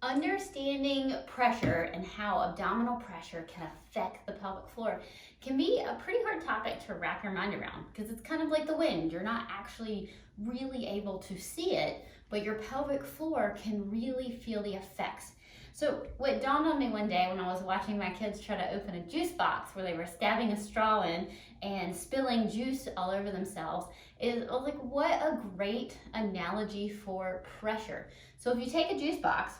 Understanding pressure and how abdominal pressure can affect the pelvic floor can be a pretty hard topic to wrap your mind around because it's kind of like the wind. You're not actually really able to see it, but your pelvic floor can really feel the effects. So what dawned on me one day when I was watching my kids try to open a juice box where they were stabbing a straw in and spilling juice all over themselves is like, what a great analogy for pressure. So if you take a juice box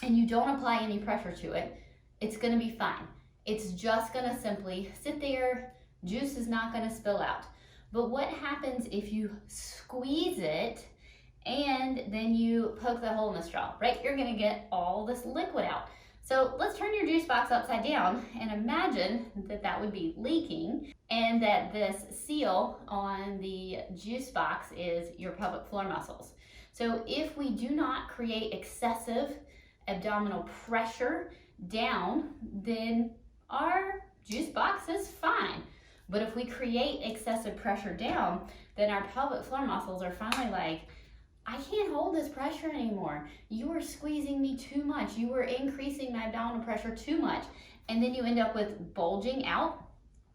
and you don't apply any pressure to it, it's gonna be fine. It's just gonna simply sit there, juice is not gonna spill out. But what happens if you squeeze it and then you poke the hole in the straw, right? You're gonna get all this liquid out. So let's turn your juice box upside down and imagine that that would be leaking and that this seal on the juice box is your pelvic floor muscles. So if we do not create excessive abdominal pressure down, then our juice box is fine. But if we create excessive pressure down, then our pelvic floor muscles are finally like, I can't hold this pressure anymore. You are squeezing me too much. You are increasing my abdominal pressure too much. And then you end up with bulging out.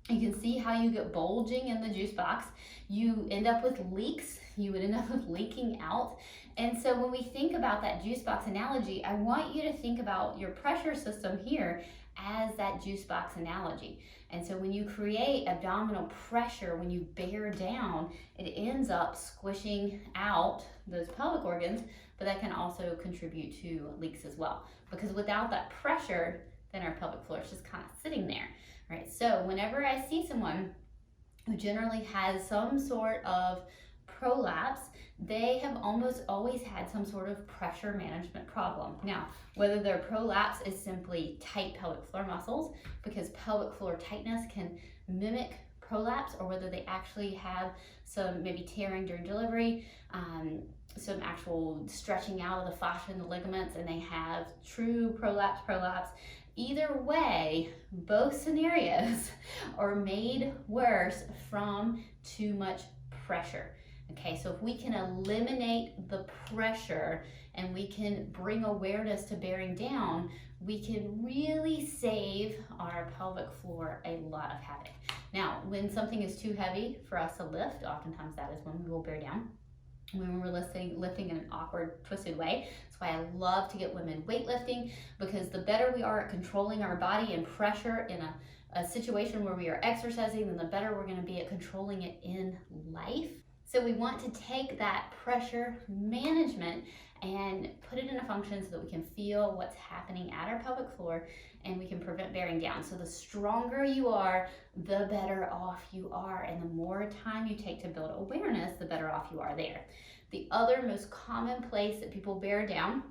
You can see how you get bulging in the juice box. You end up with leaks. You would end up with leaking out. And so when we think about that juice box analogy, I want you to think about your pressure system here as that juice box analogy. And so when you create abdominal pressure, when you bear down, it ends up squishing out those pelvic organs, but that can also contribute to leaks as well. Because without that pressure, then our pelvic floor is just kind of sitting there, right? So whenever I see someone who generally has some sort of prolapse, they have almost always had some sort of pressure management problem. Now, whether their prolapse is simply tight pelvic floor muscles, because pelvic floor tightness can mimic prolapse, or whether they actually have some maybe tearing during delivery, some actual stretching out of the fascia and the ligaments, and they have true prolapse. Either way, both scenarios are made worse from too much pressure. Okay, so if we can eliminate the pressure and we can bring awareness to bearing down, we can really save our pelvic floor a lot of havoc. Now, when something is too heavy for us to lift, oftentimes that is when we will bear down. When we're lifting in an awkward, twisted way. That's why I love to get women weightlifting, because the better we are at controlling our body and pressure in a situation where we are exercising, then the better we're gonna be at controlling it in life. So we want to take that pressure management and put it in a function so that we can feel what's happening at our pelvic floor and we can prevent bearing down. So the stronger you are, the better off you are. And the more time you take to build awareness, the better off you are there. The other most common place that people bear down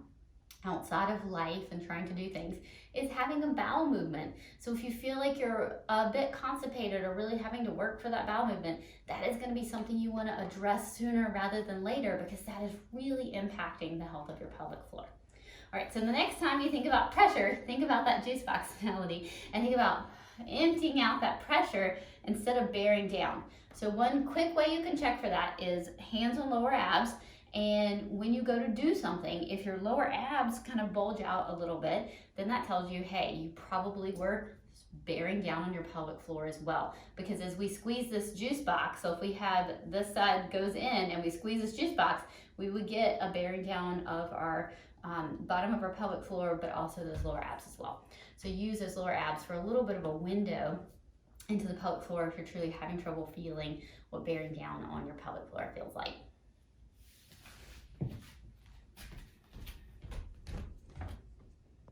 outside of life and trying to do things is having a bowel movement. So if you feel like you're a bit constipated or really having to work for that bowel movement, that is going to be something you want to address sooner rather than later, because that is really impacting the health of your pelvic floor. All right, so the next time you think about pressure, think about that juice box analogy and think about emptying out that pressure instead of bearing down. So one quick way you can check for that is hands on lower abs. And when you go to do something, if your lower abs kind of bulge out a little bit, then that tells you, hey, you probably were bearing down on your pelvic floor as well. Because as we squeeze this juice box, so if we have this side goes in and we squeeze this juice box, we would get a bearing down of our bottom of our pelvic floor, but also those lower abs as well. So use those lower abs for a little bit of a window into the pelvic floor if you're truly having trouble feeling what bearing down on your pelvic floor feels like.